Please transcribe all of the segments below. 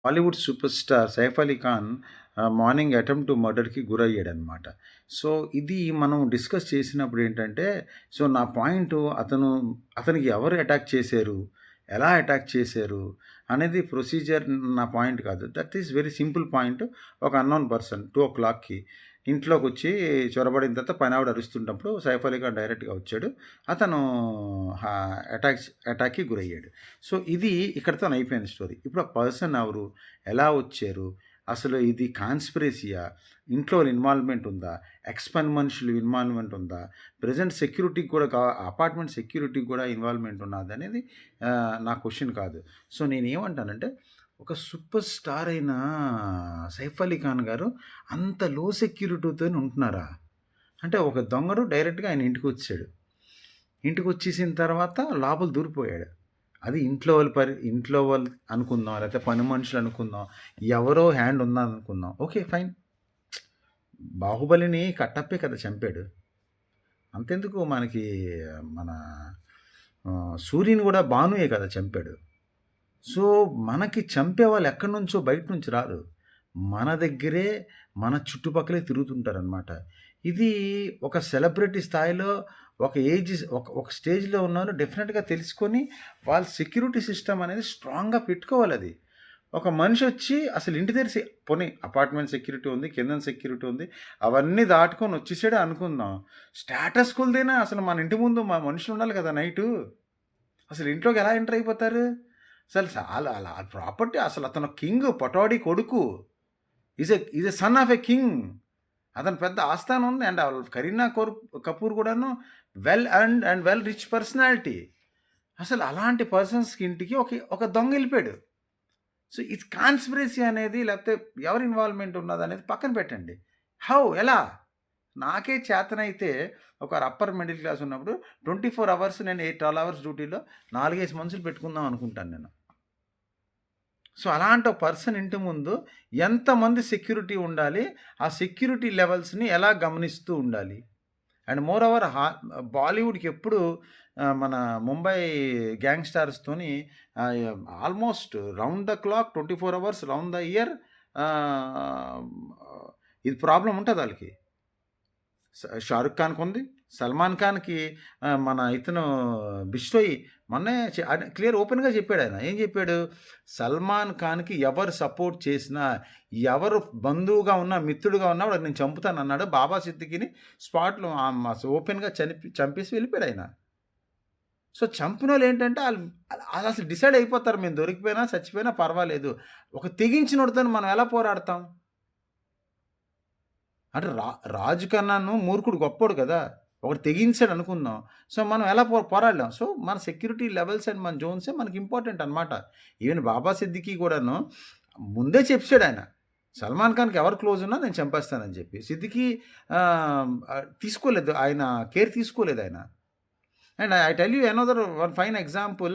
Bollywood super star Saif Ali Khan morning attempt to మర్డర్‌కి గురయ్యాడనమాట. So, ఇది మనం డిస్కస్ చేసినప్పుడు ఏంటంటే, సో, నా పాయింటు అతనికి ఎవరు అటాక్ చేశారు? ఎలా అటాక్ చేశారు? అనేది ప్రొసీజర్ నా పాయింట్ కాదు. That is very simple point. ఒక అన్నోన్ పర్సన్ 2:00కి ఇంట్లోకొచ్చి చొరబడిన తర్వాత పనావిడ అరుస్తున్నప్పుడు సైఫ్ అలీ ఖాన్ డైరెక్ట్‌గా వచ్చాడు. అతను హా అటాక్‌కి గురయ్యాడు. సో, ఇది ఇక్కడితోని అయిపోయింది స్టోరీ. ఇప్పుడు ఆ పర్సన్ ఎవరు? ఎలా వచ్చారు? అసలు ఇది కాన్స్పిరసీయా? ఇంట్లో వాళ్ళ ఇన్వాల్వ్‌మెంట్ ఉందా? ఎక్స్-పని మనుషుల ఇన్వాల్వ్‌మెంట్ ఉందా? ప్రెజెంట్ సెక్యూరిటీకి కూడా అపార్ట్మెంట్ సెక్యూరిటీకి కూడా ఇన్వాల్వ్‌మెంట్ ఉన్నాదనేది నా క్వెషన్ కాదు. సో, నేనేమంటానంటే ఒక సూపర్ స్టార్ అయిన సైఫ్ అలీ ఖాన్ గారు అంత లో సెక్యూరిటీతోని ఉంటున్నారా? అంటే ఒక దొంగడు డైరెక్ట్‌గా ఆయన ఇంటికొచ్చాడు. ఇంటికొచ్చేసిన తర్వాత లోపల దూరిపోయాడు. అది ఇంట్లో వాళ్ళు అనుకుందాం, లేకపోతే పని మనుషులు అనుకుందాం, ఎవరో హ్యాండ్ ఉందనుకుందాం. ఓకే. ఫైన్. బాహుబలిని కట్టప్పే కదా చంపాడు. అంతెందుకు మనకి మన సూర్యని కూడా భానుయే కదా చంపాడు. సో, మనకి చంపేవాళ్ళు ఎక్కడి నుంచో బయట నుంచి రారు. మన దగ్గరే, మన చుట్టుపక్కలే తిరుగుతుంటారనమాట. ఇది ఒక సెలబ్రిటీ స్థాయిలో ఒక ఏజ్ ఒక స్టేజ్‌లో ఉన్నోళ్ళు డెఫినెట్‌గా తెలుసుకొని వాళ్ళ సెక్యూరిటీ సిస్టమ్ అనేది స్ట్రాంగ్‌గా పెట్టుకోవాలది. ఒక మనిషొచ్చి అసలు ఇంటి దగ్గర పోనీ అపార్ట్మెంట్ సెక్యూరిటీ ఉంది, కిందన సెక్యూరిటీ ఉంది. అవన్నీ దాటుకొని వచ్చేసాడే అనుకుందాం. స్టేటస్ కొలిదేనా అసలు మన ఇంటి ముందు మనుషులుండాలి కదా నైటు. అసలు ఇంట్లోకి ఎలా ఎంటర్ అయిపోతారు? అసలు చాలా అలా ప్రాపర్టీ అసలు అతను కింగ్ పటోడి కొడుకు. Is a son of a king. అతను పెద్ద ఆస్థానం ఉంది. అండ్ కరీనా కపూర్ కూడాను well and well rich personality. అసలు అలాంటి పర్సన్స్కి ఇంటికి ఒక దొంగ వెళ్ళిపోయాడు. సో ఇది కాన్స్పిరసీ అనేది లేకపోతే ఎవరి ఇన్వాల్వ్మెంట్ ఉన్నదనేది పక్కన పెట్టండి. హౌ ఎలా? నాకే చేతనైతే ఒక అప్పర్ మిడిల్ క్లాస్ ఉన్నప్పుడు 24 అవర్స్ నేను 12 అవర్స్ డ్యూటీలో 4, 5 మనుషులు పెట్టుకుందాం అనుకుంటాను నేను. సో అలాంటి ఒక పర్సన్ ఇంటి ముందు ఎంతమంది సెక్యూరిటీ ఉండాలి? ఆ సెక్యూరిటీ లెవెల్స్‌ని ఎలా గమనిస్తూ ఉండాలి? అండ్ మోర్ ఓవర్ బాలీవుడ్‌కి ఎప్పుడు మన ముంబై గ్యాంగ్‌స్టర్స్‌తోని almost round the clock 24 hours round the year ఇది ప్రాబ్లమ్ ఉంటది ఆళ్ళకి. షారుఖ్ ఖాన్‌కి ఉంది. సల్మాన్ ఖాన్‌కి మన ఇతను బిష్నోయ్ మొన్నే క్లియర్ ఓపెన్‌గా చెప్పాడాయన. ఏం చెప్పాడు? సల్మాన్ ఖాన్‌కి ఎవరు సపోర్ట్ చేసినా, ఎవరు బంధువుగా ఉన్నా, మిత్రుడుగా ఉన్నా వాడిని నేను చంపుతానన్నాడు. బాబా సిద్దికీని స్పాట్‌లో ఓపెన్‌గా చంపేసి వెళ్ళిపోయాడాయన. సో, చంపినోళ్ళు ఏంటంటే ఆళ్ళసలు డిసైడ్ అయిపోతారు. మేము దొరికిపోయినా, చచ్చిపోయినా పర్వాలేదు. ఒక తెగించినోడితోని మనం ఎలా పోరాడతాం? అంటే రాజు కన్నాను మూర్ఖుడు గొప్పోడు కదా! ఒకడు తెగించాడు అనుకుందాం. సో, మనం ఎలా పోరాడలేం. సో, మన సెక్యూరిటీ లెవెల్స్ అండ్ మన జోన్సే మనకి ఇంపార్టెంట్ అనమాట. ఈవెన్ బాబా సిద్దికీ కూడాను ముందే చెప్పాడాయన. సల్మాన్ ఖాన్‌కి ఎవరు క్లోజ్ ఉన్నా నేను చంపేస్తానని చెప్పి. సిద్దికీ తీసుకోలేదు. ఆయన కేర్ తీసుకోలేదాయన. And I tell you another one fine example.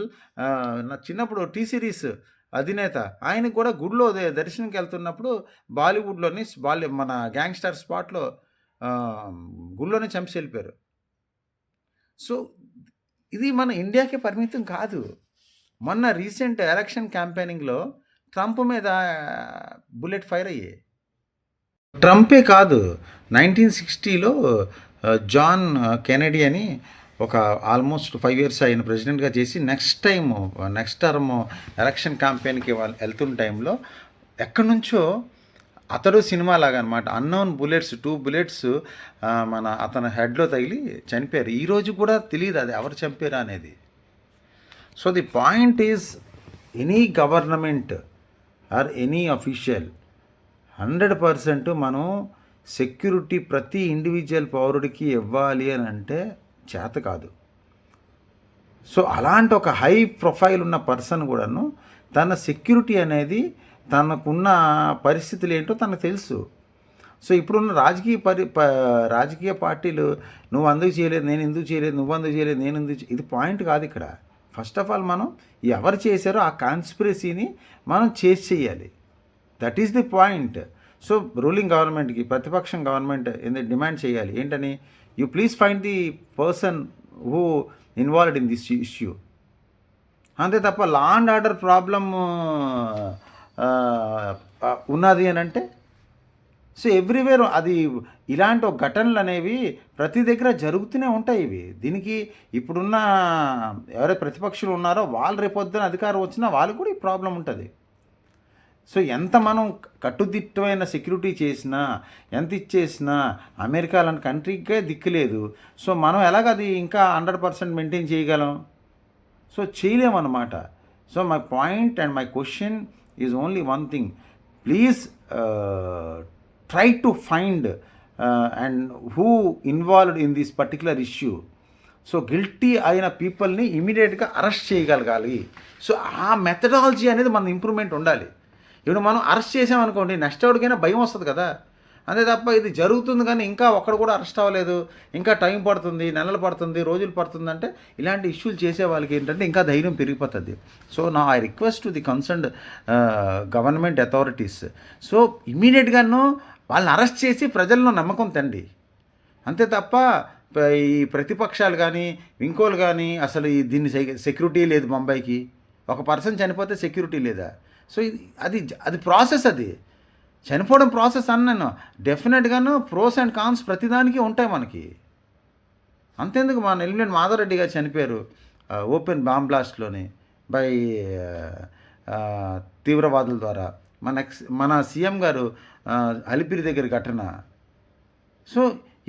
నా చిన్నప్పుడు టీ సిరీస్ అధినేత ఆయనకి కూడా గుడిలో దర్శనంకి వెళ్తున్నప్పుడు బాలీవుడ్లోని మన గ్యాంగ్స్టర్ స్పాట్లో గుడిలోనే చంపేసి వెళ్ళిపోయారు. సో ఇది మన ఇండియాకే పరిమితం కాదు. మొన్న రీసెంట్ ఎలక్షన్ క్యాంపెయినింగ్లో ట్రంప్ మీద బుల్లెట్ ఫైర్ అయ్యాయి. ట్రంపే కాదు, 1960లో జాన్ కెనడీ అని ఒక ఆల్మోస్ట్ 5 ఇయర్స్ ఆయన ప్రెసిడెంట్గా చేసి నెక్స్ట్ టర్మ్ ఎలక్షన్ క్యాంపెయిన్కి వాళ్ళు వెళ్తున్న టైంలో ఎక్కడి నుంచో అతడు సినిమా లాగా అనమాట అన్నోన్ బుల్లెట్స్ 2 బుల్లెట్స్ అతని హెడ్లో తగిలి చనిపోయారు. ఈరోజు కూడా తెలియదు అది ఎవరు చంపారు అనేది. So the point is any government or any official 100% మనం సెక్యూరిటీ ప్రతి ఇండివిజువల్ పౌరుడికి ఇవ్వాలి అని అంటే చేత కాదు. సో అలాంటి ఒక హై ప్రొఫైల్ ఉన్న పర్సన్ కూడాను తన సెక్యూరిటీ అనేది తనకున్న పరిస్థితులు ఏంటో తనకు తెలుసు. సో ఇప్పుడున్న రాజకీయ పార్టీలు నువ్వు అందుకు చేయలేదు, నేను ఎందుకు చేయలేదు, నువ్వు అందుకు చేయలేదు, నేను ఎందుకు ఇది పాయింట్ కాదు ఇక్కడ. ఫస్ట్ ఆఫ్ ఆల్ మనం ఎవరు చేశారో ఆ కాన్స్పిరసీని మనం చేయాలి. That is the point. So ruling గవర్నమెంట్కి ప్రతిపక్షం గవర్నమెంట్ డిమాండ్ చేయాలి ఏంటని, you please find the person who involved in this issue. అంతే తప్ప లా అండ్ ఆర్డర్ ప్రాబ్లమ్ ఉన్నది అని అంటే, సో ఎవ్రీవేర్ అది ఇలాంటి ఒక ఘటనలు అనేవి ప్రతి దగ్గర జరుగుతూనే ఉంటాయి. దీనికి ఇప్పుడున్న ఎవరైతే ప్రతిపక్షులు ఉన్నారో వాళ్ళు రేపొద్దున అధికారం వచ్చినా వాళ్ళకి కూడా ఈ ప్రాబ్లం ఉంటుంది. సో ఎంత మనం కట్టుదిట్టమైన సెక్యూరిటీ చేసినా, ఎంత ఇచ్చేసినా అమెరికా లాంటి కంట్రీకే దిక్కులేదు. సో మనం ఎలాగది ఇంకా 100% మెయింటైన్ చేయగలం? సో చేయలేమన్నమాట. So my point and my question is only one thing. Please try to find and who involved in this particular issue. So guilty అయిన పీపుల్ని ఇమీడియట్గా అరెస్ట్ చేయగలగాలి. సో ఆ మెథడాలజీ అనేది మన ఇంప్రూవ్మెంట్ ఉండాలి. ఇప్పుడు మనం అరెస్ట్ చేసామనుకోండి, నెక్స్ట్ ఎవరికైనా భయం వస్తుంది కదా. అంతే తప్ప ఇది జరుగుతుంది కానీ ఇంకా ఒక్కడు కూడా అరెస్ట్ అవ్వలేదు, ఇంకా టైం పడుతుంది, నెలలు పడుతుంది, రోజులు పడుతుంది అంటే ఇలాంటి ఇష్యూలు చేసే వాళ్ళకి ఏంటంటే ఇంకా ధైర్యం పెరిగిపోతుంది. సో నా I request to the concerned government authorities, so ఇమీడియట్గాను వాళ్ళని అరెస్ట్ చేసి ప్రజల్లో నమ్మకం తండి. అంతే తప్ప ఈ ప్రతిపక్షాలు కానీ ఇంకోలు కానీ అసలు దీన్ని సెక్యూరిటీ లేదు. ముంబైకి ఒక పర్సన్ చనిపోతే సెక్యూరిటీ లేదా? సో అది ప్రాసెస్. అది చనిపోవడం ప్రాసెస్ అన్నాను. డెఫినెట్గాను ప్రోస్ అండ్ కాన్స్ ప్రతిదానికి ఉంటాయి మనకి. అంతేందుకు మన ఎలిమినేట్ మాధవరెడ్డి గారు చనిపోయారు ఓపెన్ బాంబ్ బ్లాస్ట్లోని బై తీవ్రవాదుల ద్వారా. మన సీఎం గారు అలిపిరి దగ్గర ఘటన. సో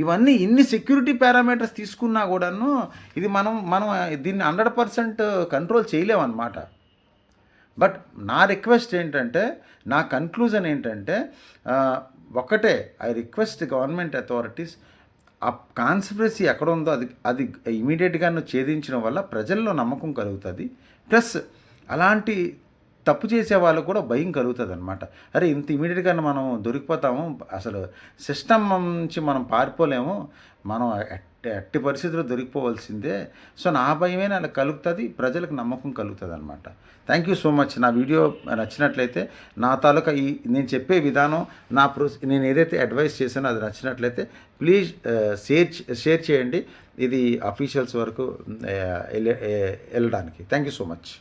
ఇవన్నీ ఇన్ని సెక్యూరిటీ పారామీటర్స్ తీసుకున్నా కూడాను ఇది మనం దీన్ని 100% కంట్రోల్ చేయలేమన్నమాట. బట్ నా రిక్వెస్ట్ ఏంటంటే, నా కన్క్లూజన్ ఏంటంటే ఒకటే, ఐ రిక్వెస్ట్ గవర్నమెంట్ అథారిటీస్, ఆ కాన్స్పిరసీ ఎక్కడ ఉందో అది ఇమీడియట్గా ఛేదించడం వల్ల ప్రజల్లో నమ్మకం కలుగుతుంది. ప్లస్ అలాంటి తప్పు చేసే వాళ్ళకు కూడా భయం కలుగుతుంది అనమాట. అరే ఇంత ఇమీడియట్గా మనం దొరికిపోతాము, అసలు సిస్టమ్ నుంచి మనం పారిపోలేము, మనం ఎట్టి పరిస్థితుల్లో దొరికిపోవాల్సిందే. సో నా భయమే నాకు కలుగుతుంది, ప్రజలకు నమ్మకం కలుగుతుంది అనమాట. Thank you so much. నా వీడియో నచ్చినట్లయితే, నా తాలూకా నేను చెప్పే విధానం, నేను ఏదైతే అడ్వైస్ చేశానో అది నచ్చినట్లయితే ప్లీజ్ షేర్ చేయండి. ఇది అఫీషియల్స్ వరకు వెళ్ళడానికి. Thank you so much.